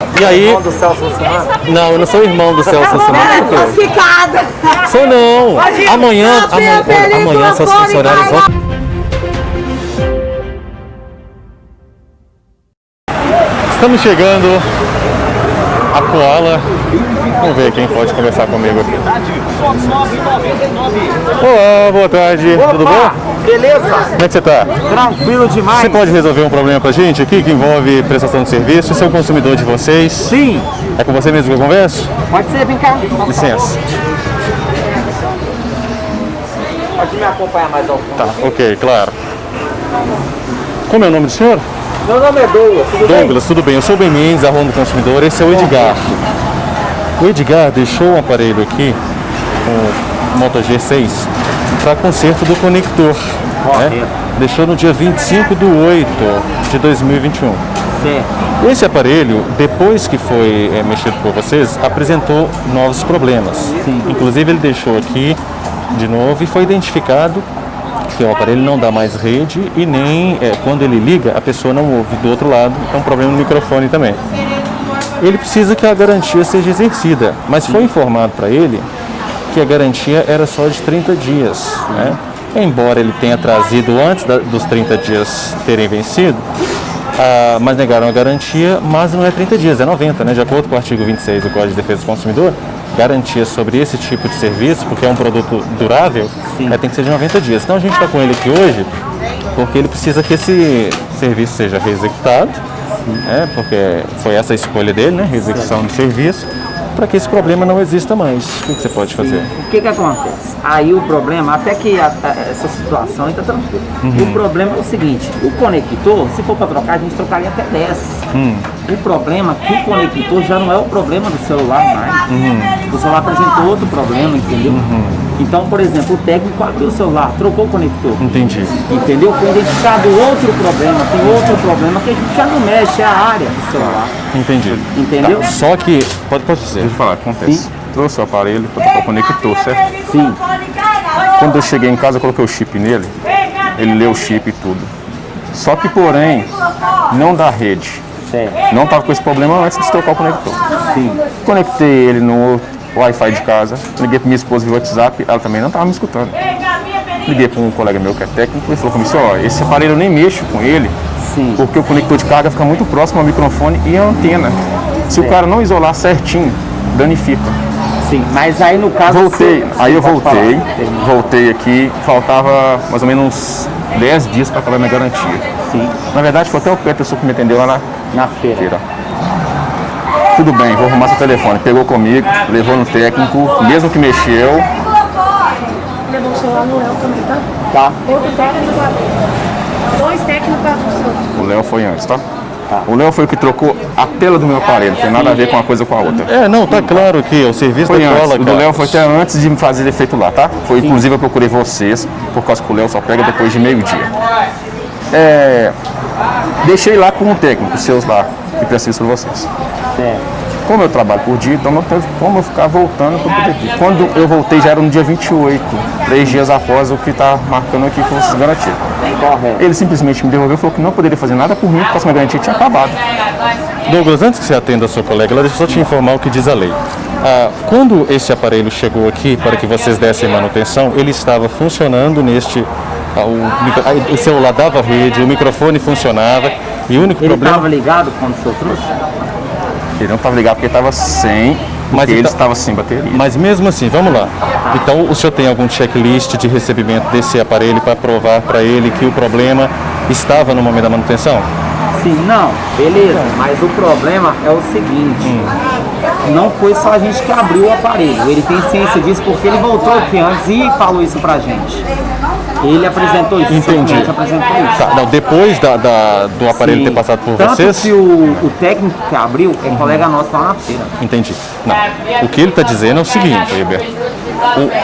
E aí... Irmão do Celso Russomano? Não, eu não sou irmão do Celso Russomano. Classificada! Sou não! Amanhã seus funcionários vão... Estamos chegando a Koala. Vamos ver quem pode conversar comigo aqui. Olá, boa tarde. Opa, tudo bom? Beleza? Como é que você está? Tranquilo demais. Você pode resolver um problema pra gente aqui que envolve prestação de serviço? Eu sou um consumidor de vocês. Sim. É com você mesmo que eu converso? Pode ser, vem cá. Licença. Pode me acompanhar mais ao fundo. Tá, ok, claro. Como é o nome do senhor? Meu nome é Douglas, tudo Douglas, tudo bem. Eu sou o Ben Mendes, da Ronda do Consumidor. Esse é o Edgar. O Edgar deixou um aparelho aqui, o Moto G6, para conserto do conector. Né? Deixou no dia 25/8/2021. Certo. Esse aparelho, depois que foi mexido por vocês, apresentou novos problemas. Sim. Inclusive ele deixou aqui de novo e foi identificado que o aparelho não dá mais rede e nem quando ele liga a pessoa não ouve do outro lado, é um problema no microfone também. Ele precisa que a garantia seja exercida, mas foi informado para ele que a garantia era só de 30 dias. Né? Embora ele tenha trazido antes dos 30 dias terem vencido, mas negaram a garantia, mas não é 30 dias, é 90, né? De acordo com o artigo 26 do Código de Defesa do Consumidor, garantia sobre esse tipo de serviço, porque é um produto durável, tem que ser de 90 dias. Então a gente está com ele aqui hoje porque ele precisa que esse serviço seja reexecutado, porque foi essa a escolha dele, né? Reexecução do serviço, para que esse problema não exista mais. O que você pode fazer? O que acontece? Aí o problema, até que essa situação ainda está tranquila. O problema é o seguinte, o conector, se for para trocar, a gente trocaria até 10. O problema é que o conector já não é o problema do celular mais. O celular apresentou outro problema, entendeu? Então, por exemplo, o técnico abriu o celular, trocou o conector. Entendi. Entendeu? Foi identificado outro problema, tem outro problema que a gente já não mexe, é a área do celular. Entendi. Entendeu? Tá, só que, pode dizer. Deixa eu falar, acontece. Sim. Trouxe o aparelho para trocar o conector, certo? Sim. Quando eu cheguei em casa, eu coloquei o chip nele, ele leu o chip e tudo. Só que, porém, não dá rede. Certo. Não estava com esse problema antes de trocar o conector. Sim. Conectei ele no Wi-Fi de casa, liguei para minha esposa via WhatsApp, ela também não estava me escutando. Liguei para um colega meu que é técnico, ele falou comigo, esse aparelho eu nem mexo com ele, Sim. porque o conector de carga fica muito próximo ao microfone e à antena. Se o cara não isolar certinho, danifica. Sim, mas aí no caso... Voltei aqui, faltava mais ou menos uns 10 dias para acabar minha garantia. Sim. Na verdade, foi até o pé a pessoa que me atendeu lá Na feira. Tudo bem, vou arrumar seu telefone. Pegou comigo, levou no técnico, mesmo que mexeu. Levou o celular no Léo também, tá? Tá. Outro técnico lá. 2 técnicos lá do seu. O Léo foi antes, tá? O Léo foi o que trocou a tela do meu aparelho, não tem nada a ver com uma coisa com a outra. Não, tá claro que o serviço foi da Koala, antes. O do Léo foi até antes de me fazer efeito lá, tá? Foi, inclusive eu procurei vocês, por causa que o Léo só pega depois de meio-dia. Deixei lá com o técnico, os seus lá, que preciso para vocês. Como eu trabalho por dia, então não teve como eu ficar voltando para poder vir. Quando eu voltei já era no dia 28, 3 dias após o que está marcando aqui com vocês garantia. Ele simplesmente me devolveu e falou que não poderia fazer nada por mim, porque a minha garantia tinha acabado. Douglas, antes que você atenda a sua colega, deixa eu só te informar o que diz a lei. Quando esse aparelho chegou aqui para que vocês dessem manutenção, ele estava funcionando neste... O celular dava rede, o microfone funcionava e o único problema... Ele estava ligado quando o senhor trouxe? Ele não estava ligado porque estava sem, porque ele estava sem bateria. Mas mesmo assim, vamos lá. Então o senhor tem algum checklist de recebimento desse aparelho para provar para ele que o problema estava no momento da manutenção? Sim, não, beleza, mas o problema é o seguinte, não foi só a gente que abriu o aparelho, ele tem ciência disso porque ele voltou aqui antes e falou isso pra gente. Ele apresentou isso. Entendi. Apresentou isso. Tá, não, depois do aparelho ter passado por Tanto vocês... que o técnico que abriu é colega nosso lá na feira. Entendi. Não, o que ele está dizendo é o seguinte, Heber.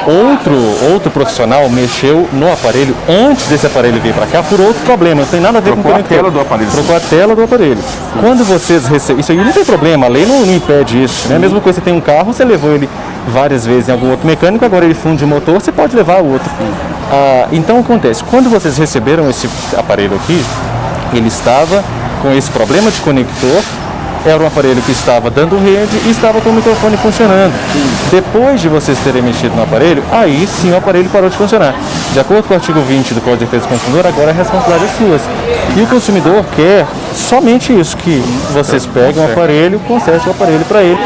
O outro profissional mexeu no aparelho antes desse aparelho vir para cá por outro problema, não tem nada a ver com o conector. Trocou a tela do aparelho. Trocou a tela do aparelho. Quando vocês recebem... Isso aí não tem problema, a lei não impede isso. Né? A mesma coisa, você tem um carro, você levou ele várias vezes em algum outro mecânico, agora ele funde o motor, você pode levar o outro. Então acontece, quando vocês receberam esse aparelho aqui, ele estava com esse problema de conector era um aparelho que estava dando rede e estava com o microfone funcionando. Depois de vocês terem mexido no aparelho, aí sim o aparelho parou de funcionar. De acordo com o artigo 20 do Código de Defesa do Consumidor, agora a responsabilidade é sua. E o consumidor quer somente isso, que vocês peguem o aparelho, consertem o aparelho para ele.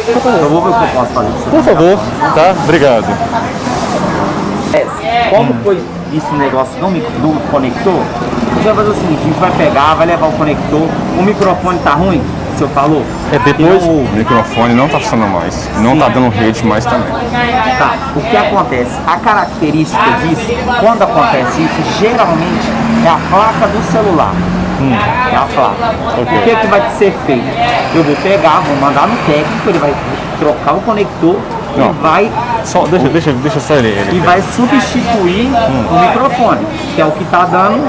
Eu vou ver o que eu posso fazer. Por favor, tá? Obrigado. Como foi esse negócio do conector? A gente vai fazer o seguinte, a gente vai pegar, vai levar o conector, o microfone tá ruim, o senhor falou? É depois... O microfone não está funcionando mais, não está dando rede mais também. Tá, o que acontece? A característica disso, quando acontece isso, geralmente é a placa do celular. É a placa. Ok. O que vai ser feito? Eu vou pegar, vou mandar no técnico, ele vai trocar o conector Não. e vai... Só, deixa só ele. E vai substituir o microfone, que é o que está dando,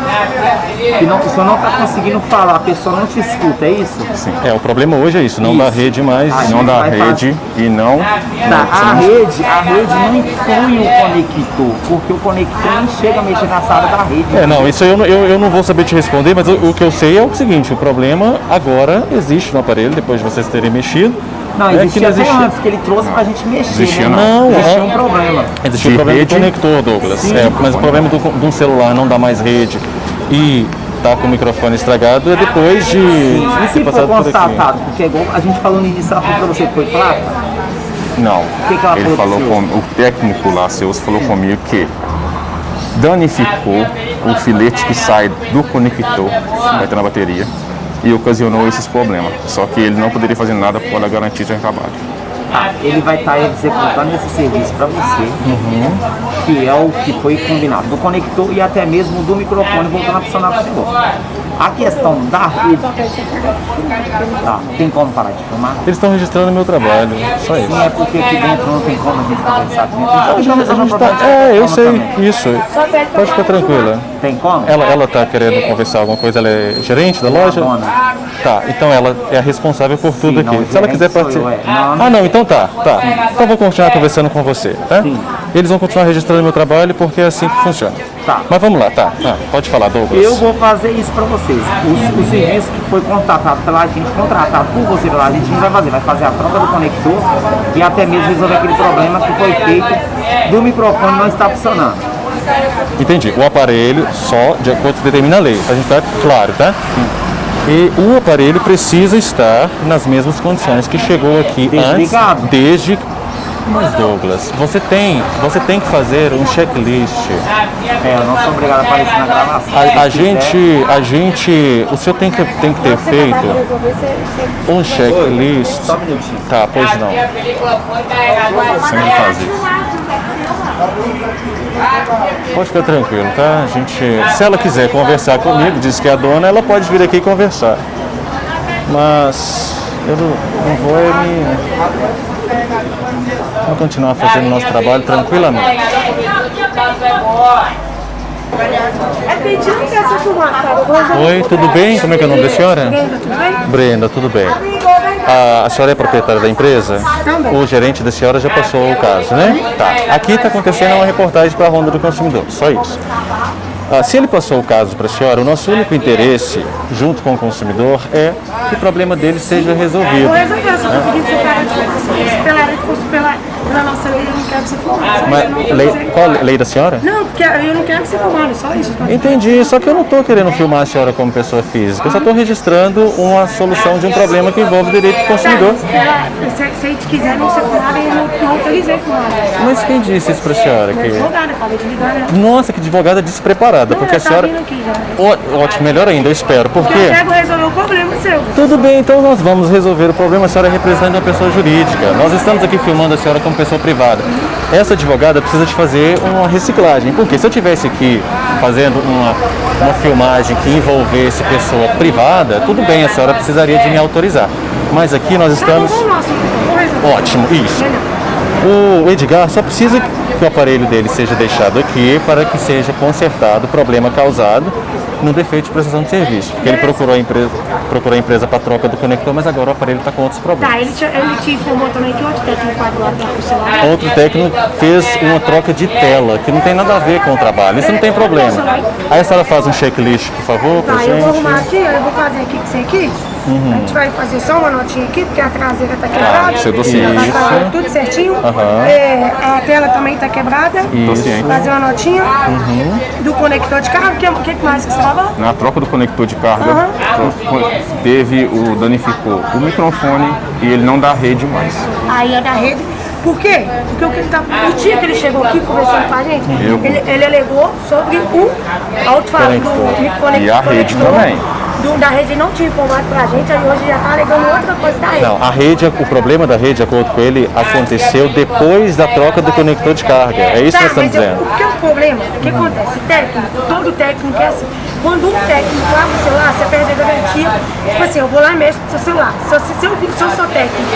que não, o senhor não está conseguindo falar, a pessoa não te escuta, é isso? Sim. É, o problema hoje é isso, não dá Isso. rede mais. Aí Não dá vai rede e não... Tá, a rede não inclui o conector, porque o conector não chega a mexer na sala da rede. É, não, isso aí eu não vou saber te responder, mas o que eu sei é o seguinte, o problema agora existe no aparelho, depois de vocês terem mexido. Não, é que existia até antes, que ele trouxe pra gente mexer, Existia né? não. Existia Não, um problema. Existe o De problema do rede? conector, Douglas. Sim. É, mas o problema de um celular não dá mais rede e tá com o microfone estragado é depois de E se ter for passado por aqui. constatado, porque é igual a gente falou no início, ela falou pra você que foi placa, Não. que ela Ele falou falou pro senhor? com o técnico lá, Seus, falou comigo que danificou o filete que sai do conector, vai ter na bateria, e ocasionou esses problemas. Só que ele não poderia fazer nada por a garantia de acabado. ele vai estar executando esse serviço para você, que é o que foi combinado do conector e até mesmo do microfone voltando a funcionar para o senhor. A questão da rede, tá, tem como parar de filmar? Eles estão registrando meu trabalho, só isso. Sim, é porque aqui dentro não tem como a gente conversar aqui dentro. A gente tá, eu sei, isso. Pode ficar tranquila. Tem como? Ela tá querendo conversar alguma coisa, ela é gerente da loja? Dona. Tá, então ela é a responsável por tudo Sim, aqui. não, Se ela gerente quiser sou eu, participar. é. Não. Ah, não, então tá. Então eu vou continuar conversando com você, tá? Sim. Eles vão continuar registrando meu trabalho porque é assim que funciona. Tá. Mas vamos lá, tá. Pode falar, Douglas. Eu vou fazer isso para vocês. O serviço que foi contratado pela gente, contratado por você pela gente, a gente vai fazer a troca do conector e até mesmo resolver aquele problema que foi feito do microfone não estar funcionando. Entendi. O aparelho só de acordo com determina a lei. A gente tá claro, tá? E o aparelho precisa estar nas mesmas condições que chegou aqui Desligado. antes, desde... Mas Douglas, você tem que fazer um checklist. Eu não sou obrigado a aparecer na gravação. A gente, o senhor tem que ter feito um checklist. Só um minutinho. Tá, pois não. Sempre fazer. Pode ficar tranquilo, tá? Se ela quiser conversar comigo, diz que é a dona, ela pode vir aqui conversar. Mas eu não vou Vamos continuar fazendo nosso trabalho tranquilamente. É pedindo que essa filmar, tá? Oi, tudo bem? Como é que é o nome da senhora? Brenda, tudo bem? Brenda, tudo bem. A senhora é proprietária da empresa? Também. O gerente da senhora já passou o caso, né? Tá. Aqui está acontecendo uma reportagem para a Ronda do Consumidor, só isso. Se ele passou o caso para a senhora, o nosso único interesse, junto com o consumidor, é que o problema dele seja resolvido. Vou resolver, só tô pedindo que você para de filmar. Pela nossa lei, eu não quero que você filme. Qual a lei da senhora? Não, porque eu não quero que você filme, só isso. Tá? Entendi, só que eu não estou querendo filmar a senhora como pessoa física, eu só estou registrando uma solução de um problema que envolve o direito do consumidor. Se a gente quiser não ser filmado, eu não autorizei filmar. Mas quem disse isso para a senhora? Meu advogado, eu falei de ligar, né? Nossa, que advogada despreparada, porque a senhora... Aqui já. Ótimo, melhor ainda, eu espero, porque... Eu quero resolver o problema seu. Tudo bem, então nós vamos resolver o problema. A senhora é representante de uma pessoa jurídica. Nós estamos aqui filmando a senhora como pessoa privada. Essa advogada precisa de fazer uma reciclagem, porque se eu estivesse aqui fazendo uma filmagem que envolvesse pessoa privada, tudo bem, a senhora precisaria de me autorizar. Mas aqui nós estamos... Ótimo, isso. O Edgar só precisa que o aparelho dele seja deixado aqui para que seja consertado o problema causado no defeito de prestação de serviço. Porque ele procurou a empresa para troca do conector, mas agora o aparelho está com outros problemas. Tá, ele te informou também que outro técnico quadro lá o celular. Outro técnico fez uma troca de tela, que não tem nada a ver com o trabalho. Isso não tem problema. Aí a senhora faz um checklist, por favor, pra Tá, eu vou gente. arrumar aqui, eu vou fazer aqui com você aqui. A gente vai fazer só uma notinha aqui, porque a traseira tá quebrada. seu dossiê. Já vai fazer tudo certinho. A tela também tá quebrada. Dossiê. Fazer uma notinha do conector de carro. O que mais que você estava? Na troca do conector de carga, danificou o microfone e ele não dá rede mais. Aí é da rede. Por quê? Porque o que ele tá, o dia que ele chegou aqui conversando com a gente, ele alegou sobre o alto-falante do conector. E a rede também. Da rede não tinha informado pra gente, aí hoje já tá alegando outra coisa da rede. Não, a rede, o problema da rede, de acordo com ele, aconteceu depois da troca do conector de carga. É isso que nós estamos dizendo. O que é o problema? O que acontece? Todo técnico é assim. Quando um técnico abre o celular, você perde a garantia. Tipo assim, eu vou lá e mexo no seu celular. Se eu sou técnico,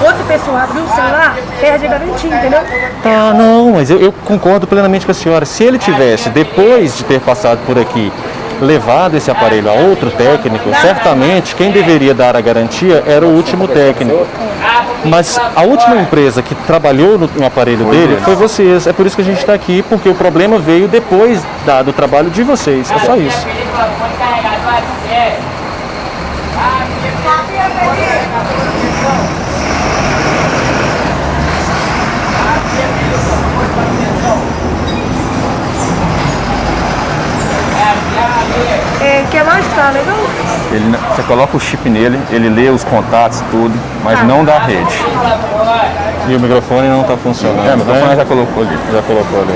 outra pessoa abriu o celular, perde a garantia, entendeu? Tá, não, mas eu concordo plenamente com a senhora. Se ele tivesse, depois de ter passado por aqui, levado esse aparelho a outro técnico, certamente quem deveria dar a garantia era o último técnico. Mas a última empresa que trabalhou no aparelho dele foi vocês. É por isso que a gente está aqui, porque o problema veio depois do trabalho de vocês. É só isso. O que mais tá legal? Você coloca o chip nele, ele lê os contatos, tudo, mas não dá rede. E o microfone não está funcionando. O microfone já colocou ali. Já colocou ali.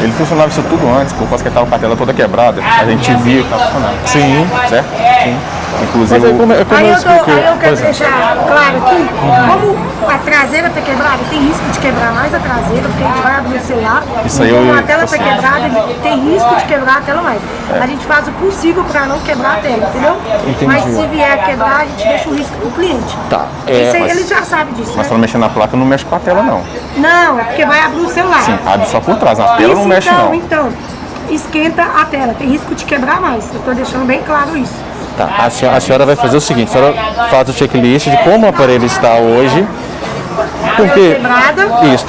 Ele funcionava isso tudo antes, por causa que ele estava com a tela toda quebrada. A gente via que estava funcionando. Sim. Certo? Sim. Inclusive, Mas como Aí eu eu expliquei. quero deixar claro aqui, como a traseira tá quebrada, tem risco de quebrar mais a traseira, porque a gente vai abrir o celular, Isso aí como eu- a tela tá quebrada, tem risco de quebrar a tela mais. A gente faz o possível para não quebrar a tela, entendeu? Entendi. Mas se vier a quebrar, a gente deixa o risco pro cliente. Tá. Isso aí ele já sabe disso, mas né? para mexer na placa não mexe com a tela, não. Não, é porque vai abrir o celular. Sim, abre só por trás. Na tela não mexe, não. Então, esquenta a tela, tem risco de quebrar mais. Eu tô deixando bem claro isso. Tá, a senhora vai fazer o seguinte, a senhora faz o checklist de como o aparelho está hoje, porque Quebrada. isso,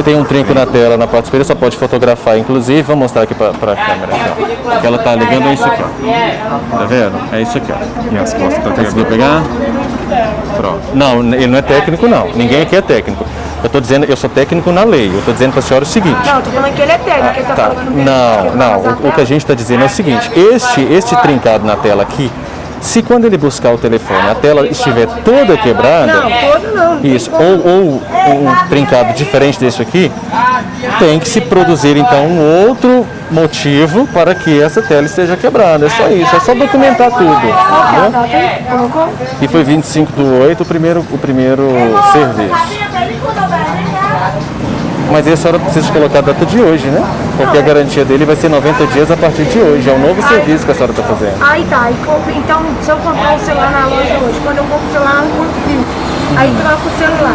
tem um trinco na tela, na parte superior, só pode fotografar, inclusive, vou mostrar aqui para a câmera, aqui, ó. Que ela tá ligando é isso aqui, ó. Tá vendo? É isso aqui, ó. E as costas tá Conseguiu pegar? Pronto. Não, ele não é técnico, não. Ninguém aqui é técnico. Eu tô dizendo, eu sou técnico na lei. Eu tô dizendo para a senhora o seguinte. Não, eu tô falando que ele é técnico, ele tá Tá, falando que tem não, risco de não. quebrar O que a gente está dizendo é o seguinte: este trincado na tela aqui, se quando ele buscar o telefone a tela estiver toda quebrada, Não, todo não. isso, ou um trincado diferente desse aqui, tem que se produzir então um outro motivo para que essa tela esteja quebrada. É só isso, é só documentar tudo. Qual que é a Né? data aí? Colocou? E foi 25/8 o primeiro serviço. Mas aí a senhora precisa colocar a data de hoje, né? Porque a garantia dele vai ser 90 dias a partir de hoje. É um novo serviço que a senhora está fazendo. Aí tá, então se eu comprar o celular na loja hoje, quando eu compro o celular, eu não confio. Aí troco o celular.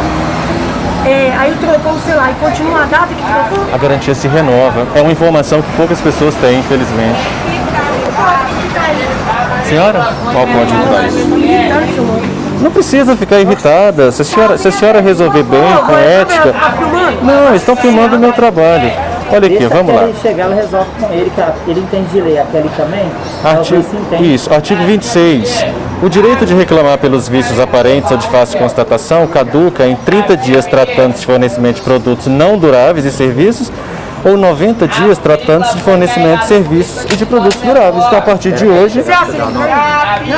Aí trocou o celular e continua a data que trocou? A garantia se renova. É uma informação que poucas pessoas têm, infelizmente. Senhora? Qual código que dá isso? Tá no filme. Não precisa ficar irritada. Se a senhora resolver bem, com ética. Tá filmando? Não, eles estão filmando o meu trabalho. Olha aqui, Deixa vamos a lá. Kelly chegar, ela resolve com ele, que ele entende de lei. A Kelly também, Artigo, talvez se entende. isso, artigo 26. O direito de reclamar pelos vícios aparentes ou de fácil constatação caduca em 30 dias tratando-se de fornecimento de produtos não duráveis e serviços ou 90 dias tratando-se de fornecimento de serviços e de produtos duráveis. Então, a partir de hoje, Você assina pra mim?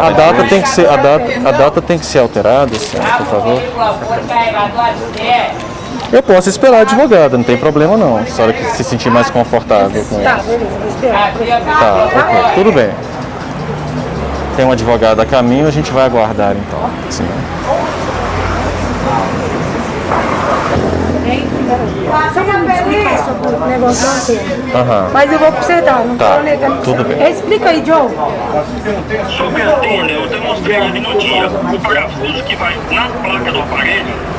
a data tem que ser a data tem que ser alterada, senhora, por favor. Eu posso esperar a advogada, não tem problema não. Se a senhora que se sentir mais confortável com Tá, isso. beleza, vou esperar. Tá, ok, tudo bem. Tem um advogado a caminho, a gente vai aguardar então. Sim. Só pra me explicar sobre o negócio da antena. Aham. Mas eu vou consertar, não Tá, tô negando. tudo bem. Explica aí, Joe. Sobre a antena, eu demonstrei ali no dia o parafuso que vai na placa do aparelho.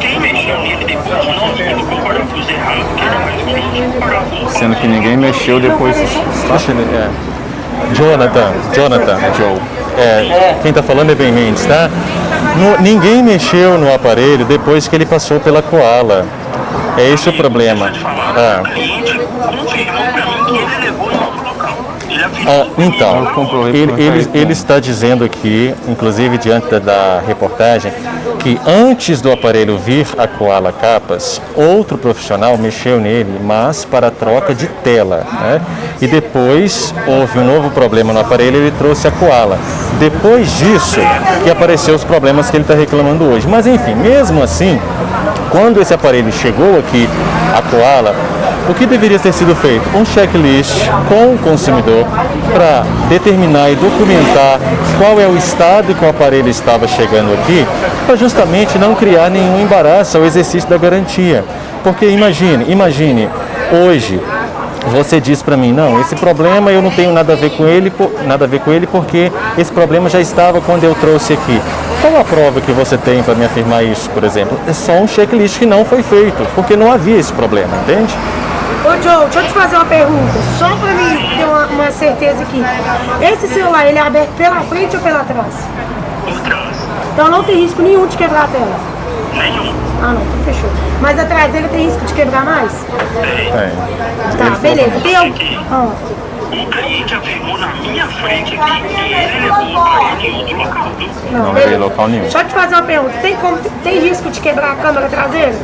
Quem mexeu nele depois não colocou o parafuso errado, que era mais ou menos o parafuso. Sendo que ninguém mexeu depois. Deixa ele. Jonathan, Joe. Quem tá falando é Ben Mendes, tá? Ninguém mexeu no aparelho depois que ele passou pela Koala. É esse o problema. O cliente confirmou para mim que ele levou em outro local. Então, ele está dizendo aqui, inclusive diante da reportagem, que antes do aparelho vir a Koala Capas, outro profissional mexeu nele, mas para a troca de tela, né? E depois houve um novo problema no aparelho e ele trouxe a Koala. Depois disso, que apareceu os problemas que ele está reclamando hoje. Mas enfim, mesmo assim, quando esse aparelho chegou aqui, a Koala, o que deveria ter sido feito? Um checklist com o consumidor para determinar e documentar qual é o estado que o aparelho estava chegando aqui, para justamente não criar nenhum embaraço ao exercício da garantia. Porque imagine, hoje você diz para mim, não, esse problema eu não tenho nada a ver com ele porque esse problema já estava quando eu trouxe aqui. Qual a prova que você tem para me afirmar isso, por exemplo? É só um checklist que não foi feito, porque não havia esse problema, entende? Ô Joe, deixa eu te fazer uma pergunta, só para mim ter uma certeza aqui. Esse celular, ele é aberto pela frente ou pela trás? Por trás. Então não tem risco nenhum de quebrar a tela? Nenhum. Ah não, então fechou. Mas a traseira tem risco de quebrar mais? Tá, beleza. Tem algum... O cliente afirmou na minha frente aqui que ele levou o aparelho em outro local. Não levei local nenhum. Deixa eu te fazer uma pergunta. Tem risco de quebrar a câmera traseira?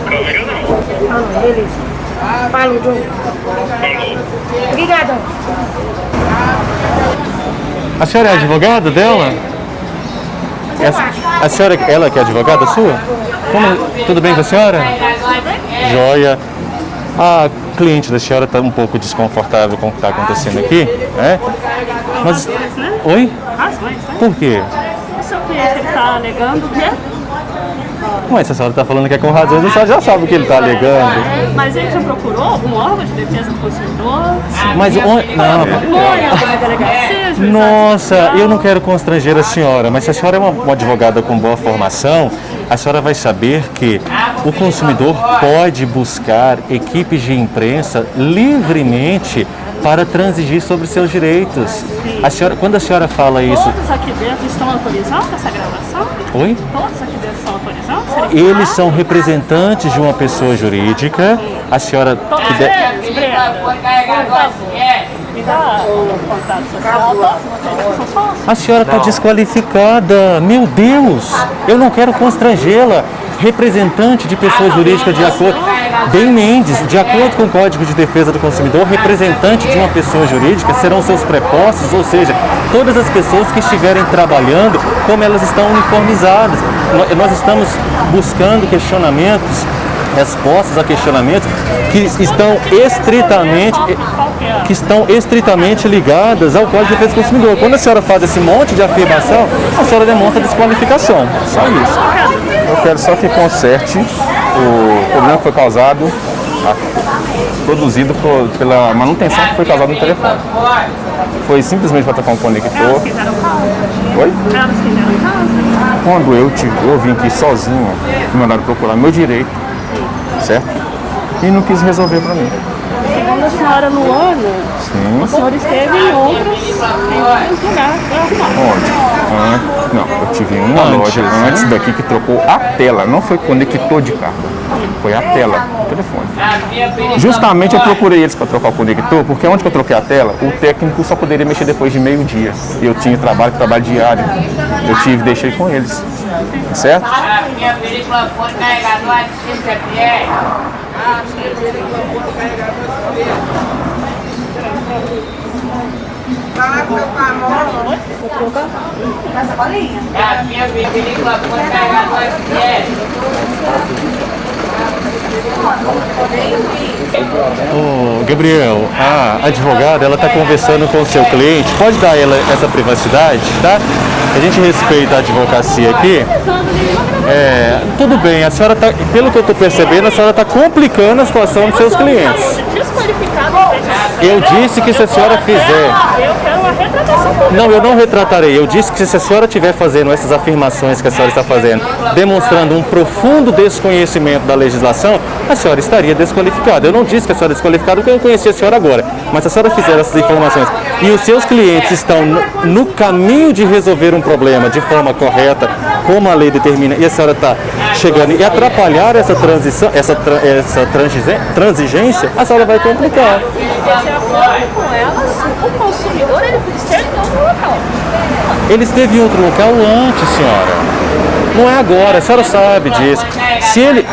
Câmera não. Ah não, beleza. Falou, Joe. Obrigadão. A senhora é advogada dela? A senhora, ela que é advogada sua? Tudo bem com a senhora? Joia. A cliente da senhora está um pouco desconfortável com o que está acontecendo aqui, né? Mas... Oi? Razões, né? Por quê? O seu cliente está alegando o quê? Mas se a senhora está falando que é com razões, a senhora já sabe o que ele está alegando. Mas ele já procurou algum órgão de defesa do consumidor? Mas onde... Não. Foi alguma delegacia? Nossa, eu não quero constranger a senhora, mas se a senhora é uma advogada com boa formação, a senhora vai saber que o consumidor pode buscar equipes de imprensa livremente para transigir sobre seus direitos. A senhora, quando a senhora fala isso... Todos aqui dentro estão autorizados essa gravação? Oi? Todos aqui dentro estão autorizados? Eles são representantes de uma pessoa jurídica. A senhora... Brenda, por favor, me dá o contato social. Todos vocês são sócios? A senhora está desqualificada. Meu Deus, eu não quero constrangê-la. Representante de pessoa jurídica de acordo... Bem Mendes, de acordo com o Código de Defesa do Consumidor, representante de uma pessoa jurídica serão seus prepostos, ou seja, todas as pessoas que estiverem trabalhando, como elas estão uniformizadas. Nós estamos buscando questionamentos, respostas a questionamentos que estão estritamente ligadas ao Código de Defesa do Consumidor. Quando a senhora faz esse monte de afirmação, a senhora demonstra desqualificação. Só isso. Eu quero só que conserte o problema que foi causado, produzido pela manutenção que foi causada no telefone. Foi simplesmente para trocar um conector. Oi? Quando eu vim aqui sozinho, me mandaram procurar meu direito, certo? E não quis resolver para mim. Quando a senhora no ano, Sim. o senhor esteve em outros lugares para arrumar. Onde? Não, eu tive em uma loja antes daqui que trocou a tela, não foi conector de carga, foi a tela do telefone. Justamente eu procurei eles para trocar o conector, porque onde que eu troquei a tela, o técnico só poderia mexer depois de meio-dia. Eu tinha trabalho diário, deixei com eles, certo? Ô, Gabriel, a advogada, ela está conversando com o seu cliente. Pode dar ela essa privacidade, tá? A gente respeita a advocacia aqui. Tudo bem, a senhora tá, pelo que eu estou percebendo, a senhora está complicando a situação dos seus clientes. Desqualificado. Eu disse que se a senhora fizer... Eu quero uma retratação. retratação pública. Não, eu não retratarei. Eu disse que se a senhora estiver fazendo essas afirmações que a senhora está fazendo, demonstrando um profundo desconhecimento da legislação, a senhora estaria desqualificada. Eu não disse que a senhora é desqualificada porque eu não conhecia a senhora agora. Mas se a senhora fizer essas informações e os seus clientes estão no caminho de resolver um problema de forma correta, como a lei determina, e a senhora está chegando e atrapalhar essa transição, essa transigência, a senhora vai complicar. De acordo com elas, o consumidor ele esteve em outro local. Ele esteve em outro local antes, senhora. Não é agora, a senhora sabe disso. Se ele...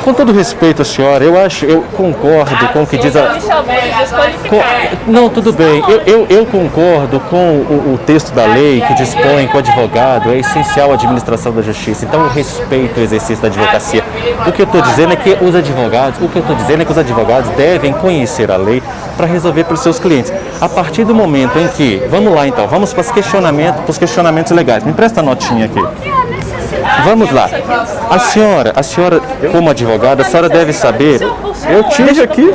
Com todo respeito à senhora, eu concordo com o que diz a... Não, tudo bem. Eu concordo com o texto da lei que dispõe que o advogado é essencial à administração da justiça. Então eu respeito o exercício da advocacia. O que eu estou dizendo é que os advogados devem conhecer a lei para resolver para os seus clientes. A partir do momento em que... Vamos lá então, vamos para os questionamentos legais. Me presta a notinha aqui. Vamos lá. A senhora, como advogada, a senhora deve saber... Eu tive aqui.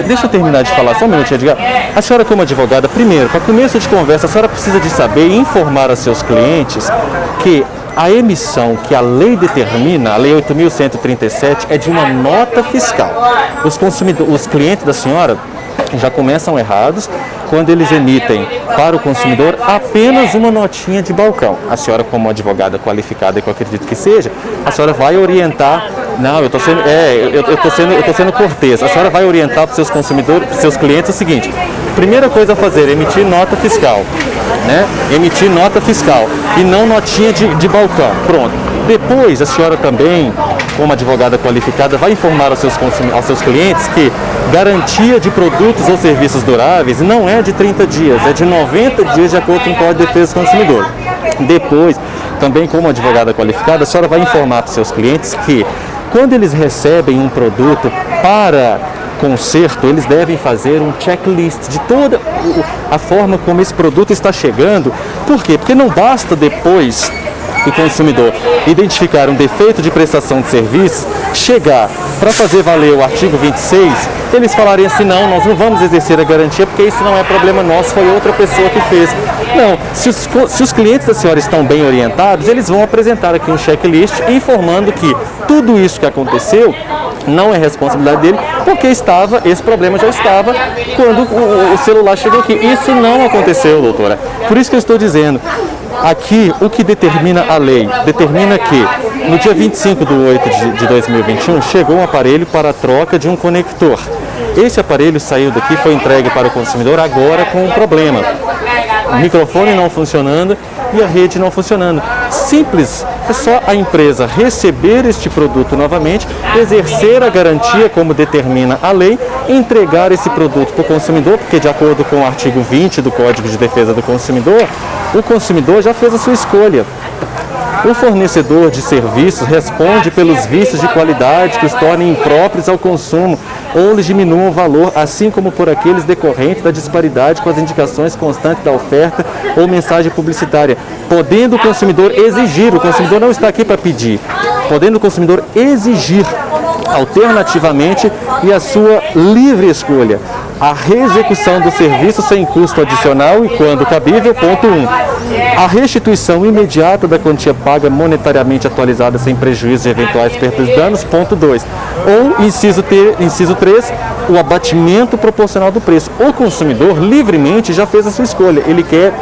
Deixa eu terminar de falar, só um minutinho, Edgar. A senhora, como advogada, primeiro, para começo de conversa, a senhora precisa de saber e informar a seus clientes que a emissão que a lei determina, a Lei 8.137, é de uma nota fiscal. Os clientes da senhora já começam errados quando eles emitem para o consumidor apenas uma notinha de balcão. A senhora, como advogada qualificada, que eu acredito que seja, a senhora vai orientar... Não, eu estou sendo cortês. A senhora vai orientar para os seus consumidores, para os seus clientes o seguinte: primeira coisa a fazer, emitir nota fiscal, né? Emitir nota fiscal e não notinha de balcão. Pronto. Depois, a senhora também, como advogada qualificada, vai informar aos seus clientes que garantia de produtos ou serviços duráveis não é de 30 dias, é de 90 dias de acordo com o Código de Defesa do Consumidor. Depois, também como advogada qualificada, a senhora vai informar para os seus clientes que quando eles recebem um produto para conserto, eles devem fazer um checklist de toda a forma como esse produto está chegando. Por quê? Porque não basta depois o consumidor identificar um defeito de prestação de serviço, chegar para fazer valer o artigo 26, eles falarem assim: não, nós não vamos exercer a garantia porque isso não é problema nosso, foi outra pessoa que fez. Não, se os clientes da senhora estão bem orientados, eles vão apresentar aqui um checklist informando que tudo isso que aconteceu não é responsabilidade dele, porque esse problema já estava quando o celular chegou aqui. Isso não aconteceu, doutora. Por isso que eu estou dizendo, aqui o que determina a lei, determina que no dia 25/8 de 2021 chegou um aparelho para a troca de um conector. Esse aparelho saiu daqui, foi entregue para o consumidor agora com um problema. O microfone não funcionando e a rede não funcionando. Simples, é só a empresa receber este produto novamente, exercer a garantia como determina a lei, entregar esse produto para o consumidor, porque de acordo com o artigo 20 do Código de Defesa do Consumidor, o consumidor já fez a sua escolha. O fornecedor de serviços responde pelos vícios de qualidade que os tornem impróprios ao consumo ou lhes diminuam o valor, assim como por aqueles decorrentes da disparidade com as indicações constantes da oferta ou mensagem publicitária, podendo o consumidor exigir, o consumidor não está aqui para pedir, podendo o consumidor exigir alternativamente e a sua livre escolha, a reexecução do serviço sem custo adicional e, quando cabível, ponto 1. A restituição imediata da quantia paga monetariamente atualizada sem prejuízo de eventuais perdas e danos, ponto 2. Ou, inciso 3, o abatimento proporcional do preço. O consumidor livremente já fez a sua escolha, ele quer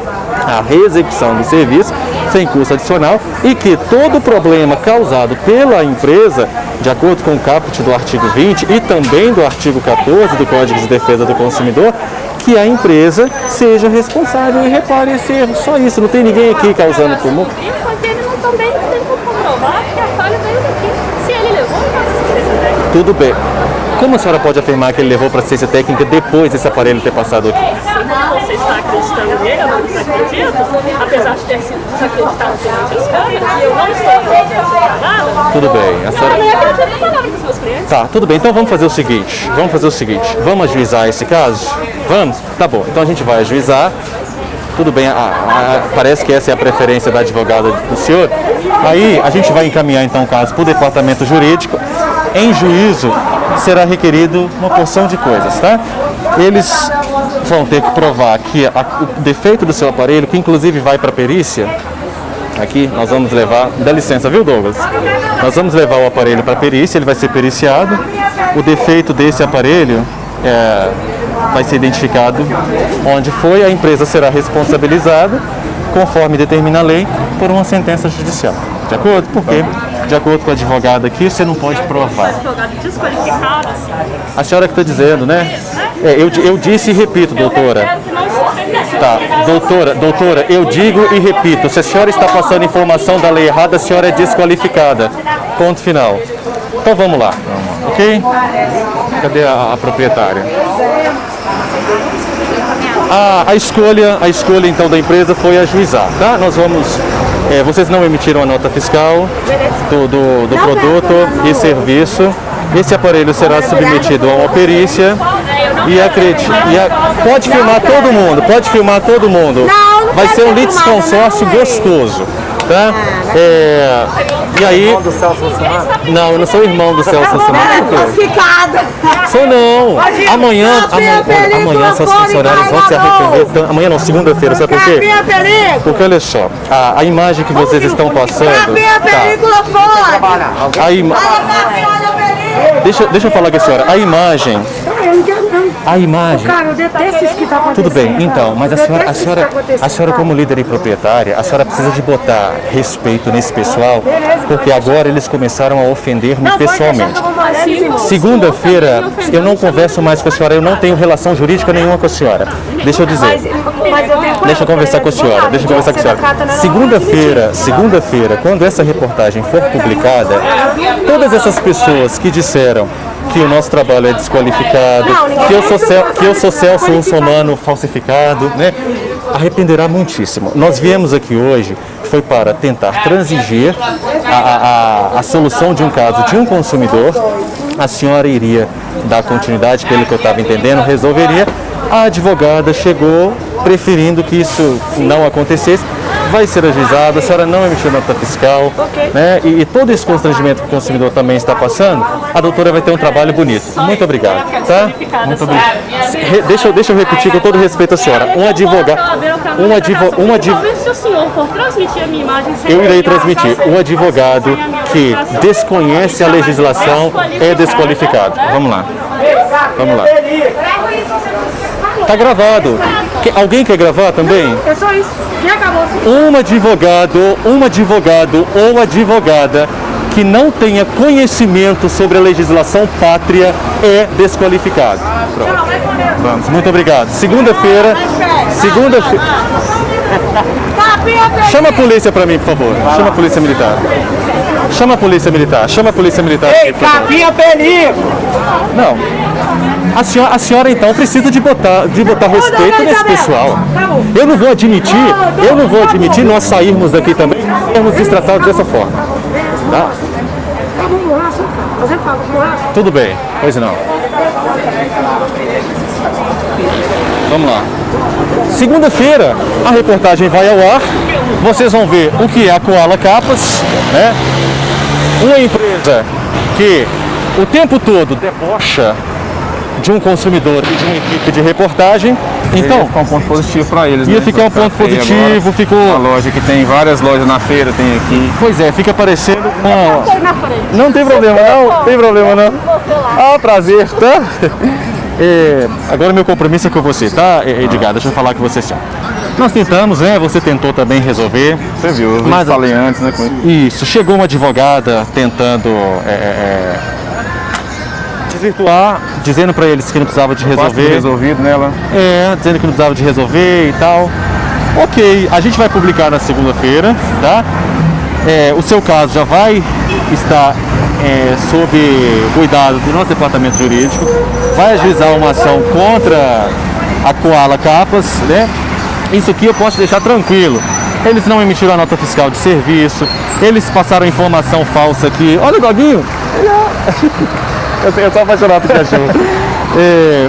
a reexecução do serviço sem custo adicional e que todo problema causado pela empresa, de acordo com o caput do artigo 20 e também do artigo 14 do Código de Defesa do Consumidor, que a empresa seja responsável e repare esse erro. Só isso, não tem ninguém aqui causando tumor. Porque ele também não tem como comprovar que a falha veio daqui. Se ele levou para a assistência técnica. Tudo bem. Como a senhora pode afirmar que ele levou para a assistência técnica depois desse aparelho ter passado aqui? Você está acreditando nele, eu não desacredito, apesar de ter sido desacreditado durante as câmeras, e eu não estou acreditando nada. Tudo bem. A senhora... Eu nem acredito na palavra dos meus clientes. Tá, tudo bem. Então vamos fazer o seguinte. Vamos ajuizar esse caso? Vamos? Tá bom. Então a gente vai ajuizar. Tudo bem, parece que essa é a preferência da advogada do senhor. Aí a gente vai encaminhar então o caso para o departamento jurídico. Em juízo, será requerido uma porção de coisas, tá? Eles vão ter que provar que o defeito do seu aparelho, que inclusive vai para a perícia, aqui nós vamos levar, dá licença, viu, Douglas? Nós vamos levar o aparelho para a perícia, ele vai ser periciado. O defeito desse aparelho vai ser identificado onde foi, a empresa será responsabilizada, conforme determina a lei, por uma sentença judicial. De acordo? Por quê? De acordo com o advogado aqui, você não pode provar. Advogado desqualificado, assim. A senhora que está dizendo, né? Eu disse e repito, doutora. Tá, doutora, eu digo e repito, se a senhora está passando informação da lei errada, a senhora é desqualificada. Ponto final. Então vamos lá, ok? Cadê a proprietária? A escolha então da empresa foi ajuizar, tá? Nós vamos, vocês não emitiram a nota fiscal do produto e serviço. Esse aparelho será submetido a uma perícia e acredite, pode filmar todo mundo, vai ser um litisconsórcio gostoso, tá? E aí, não, eu não sou irmão do Celso Funcionário. Sou não. Amanhã seus funcionários vão se arrepender. Amanhã não, segunda-feira, sabe por quê? Porque olha só, a imagem que vocês estão passando. Deixa eu falar com a senhora. A imagem. Cara, eu detesto isso que tá acontecendo. Tudo bem, então, mas a senhora como líder e proprietária, a senhora precisa de botar respeito nesse pessoal, porque agora eles começaram a ofender-me pessoalmente. Segunda-feira eu não converso mais com a senhora, eu não tenho relação jurídica nenhuma com a senhora. Deixa eu dizer. Deixa eu conversar com a senhora. Segunda-feira, quando essa reportagem for publicada, todas essas pessoas que disseram que o nosso trabalho é desqualificado, que eu sou Celso Russomano falsificado, né? Arrependerá muitíssimo. Nós viemos aqui hoje foi para tentar transigir a solução de um caso de um consumidor. A senhora iria dar continuidade, pelo que eu estava entendendo, resolveria. A advogada chegou preferindo que isso não acontecesse. Vai ser ajuizado, a senhora não emitiu nota fiscal, né? E todo esse constrangimento que o consumidor também está passando, a doutora vai ter um trabalho bonito. Muito obrigado, tá? Muito obrigado. Deixa eu repetir com todo respeito à senhora. Um advogado. Se o senhor for transmitir a minha imagem sem eu irei transmitir. Um advogado que desconhece a legislação é desqualificado. Vamos lá. Tá gravado. Alguém quer gravar também? É só isso. E acabou. Um advogado ou advogada que não tenha conhecimento sobre a legislação pátria é desqualificado. Pronto. Vamos, muito obrigado. Segunda-feira. Chama a polícia para mim, por favor. Chama a polícia militar. Ei, capinha perigo! Não. A senhora então precisa de botar respeito nesse pessoal. Eu não vou admitir nós sairmos daqui também e sermos destratados dessa forma. Tá? Tudo bem, pois não. Vamos lá. Segunda-feira a reportagem vai ao ar. Vocês vão ver o que é a Koala Capas, né? Uma empresa que o tempo todo debocha de um consumidor e de uma equipe de reportagem. Então, ia ficar um ponto positivo para eles. Ia ficar um ponto positivo, agora, ficou. Uma loja que tem várias lojas na feira, tem aqui. Pois é, fica parecendo uma. Não tem problema não. Ah, prazer, tá? Agora meu compromisso é com você, tá, Edgar? Deixa eu falar com você assim. Nós tentamos, né? Você tentou também resolver. Você viu, eu mas falei antes, né? Isso, chegou uma advogada tentando desvirtuar, dizendo para eles que não precisava de resolver. Resolvido nela. Dizendo que não precisava de resolver e tal. Ok, a gente vai publicar na segunda-feira, tá? O seu caso já vai estar sob cuidado do nosso departamento jurídico. Vai ajuizar uma ação contra a Koala Capas, né? Isso aqui eu posso deixar tranquilo. Eles não emitiram a nota fiscal de serviço, eles passaram informação falsa aqui. Olha o doguinho! Eu tô apaixonado pelo cachorro.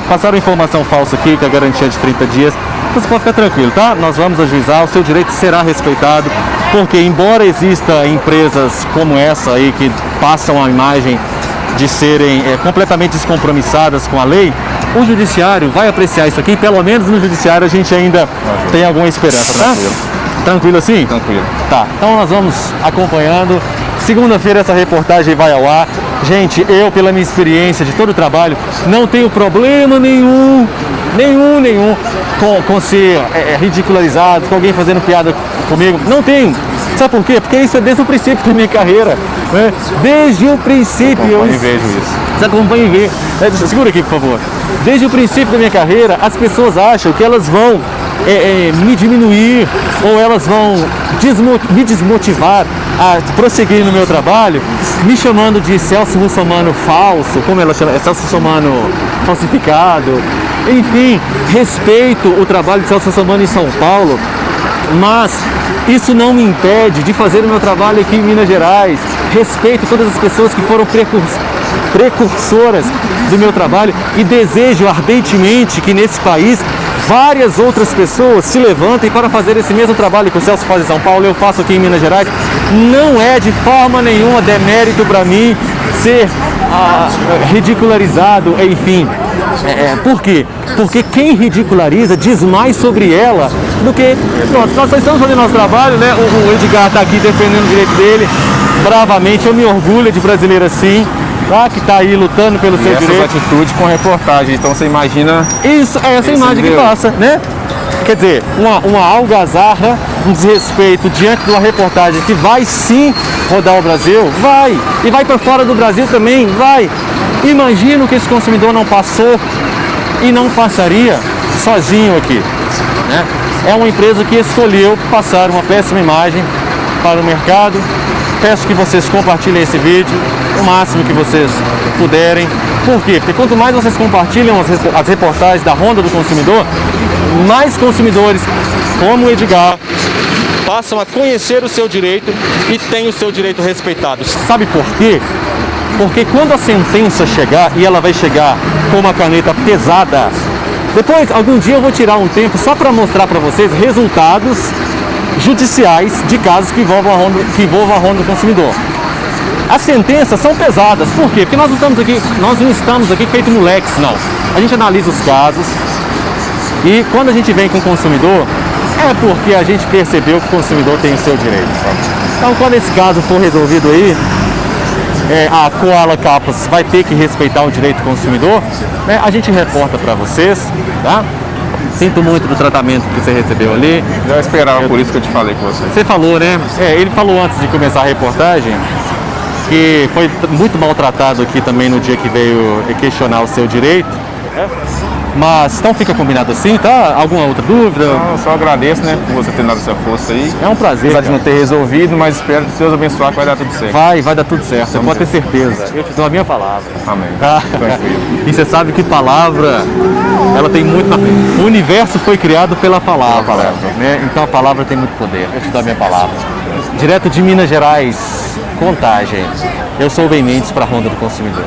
Passaram informação falsa aqui, com a garantia de 30 dias. Então você pode ficar tranquilo, tá? Nós vamos ajuizar, o seu direito será respeitado, porque embora exista empresas como essa aí que passam a imagem de serem completamente descompromissadas com a lei, o judiciário vai apreciar isso aqui. Pelo menos no judiciário a gente ainda tem alguma esperança, tá? Tranquilo assim? Tranquilo. Tá, então nós vamos acompanhando. Segunda-feira essa reportagem vai ao ar. Gente, eu, pela minha experiência de todo o trabalho, não tenho problema nenhum com ser ridicularizado, com alguém fazendo piada comigo. Não tenho. Sabe por quê? Porque isso é desde o princípio da minha carreira, né? Desde o princípio. Eu vejo isso. Você acompanha e vê. Segura aqui, por favor. Desde o princípio da minha carreira, as pessoas acham que elas vão me diminuir ou elas vão me desmotivar a prosseguir no meu trabalho, me chamando de Celso Russomano falso, como ela chama, Celso Russomano falsificado. Enfim, respeito o trabalho de Celso Russomano em São Paulo, mas isso não me impede de fazer o meu trabalho aqui em Minas Gerais. Respeito todas as pessoas que foram precursoras do meu trabalho e desejo ardentemente que nesse país várias outras pessoas se levantem para fazer esse mesmo trabalho que o Celso faz em São Paulo, eu faço aqui em Minas Gerais. Não é de forma nenhuma demérito para mim ser ridicularizado, enfim. Por quê? Porque quem ridiculariza diz mais sobre ela do que nós só estamos fazendo nosso trabalho, né? O Edgar está aqui defendendo o direito dele bravamente. Eu me orgulho de brasileiro assim, tá? Que está aí lutando pelo seu direito. Essas atitudes com reportagem, então você imagina... Isso, é essa imagem que passa, né? Quer dizer, uma algazarra, um desrespeito diante de uma reportagem que vai sim rodar o Brasil, vai, e vai para fora do Brasil também, vai. Imagino que esse consumidor não passou e não passaria sozinho aqui, né? É uma empresa que escolheu passar uma péssima imagem para o mercado. Peço que vocês compartilhem esse vídeo o máximo que vocês puderem. Por quê? Porque quanto mais vocês compartilham as reportagens da Ronda do Consumidor, mais consumidores como o Edgar passam a conhecer o seu direito e têm o seu direito respeitado. Sabe por quê? Porque quando a sentença chegar, e ela vai chegar com uma caneta pesada, depois, algum dia eu vou tirar um tempo só para mostrar para vocês resultados judiciais de casos que envolvam a Ronda do Consumidor. As sentenças são pesadas. Por quê? Porque nós não estamos aqui feito moleques, não. A gente analisa os casos e quando a gente vem com o consumidor, é porque a gente percebeu que o consumidor tem o seu direito. Então, quando esse caso for resolvido aí, a Koala Capas vai ter que respeitar o direito do consumidor, né? A gente reporta para vocês, tá? Sinto muito do tratamento que você recebeu ali. Já esperava, por isso que eu te falei com você. Você falou, né? Ele falou antes de começar a reportagem que foi muito maltratado aqui também no dia que veio questionar o seu direito. Mas então fica combinado assim, tá? Alguma outra dúvida? Não, eu só agradeço, né, por você ter dado essa força aí. É um prazer. Apesar de não ter resolvido, mas espero que Deus abençoar que vai dar tudo certo. Vai dar tudo certo, você pode ter certeza. Eu te dou a minha palavra. Amém. Tá? E você sabe que palavra, ela tem muito... O universo foi criado pela palavra, né? Então a palavra tem muito poder. Eu te dou a minha palavra. Direto de Minas Gerais, Contagem. Eu sou o Ben Mendes para a Ronda do Consumidor.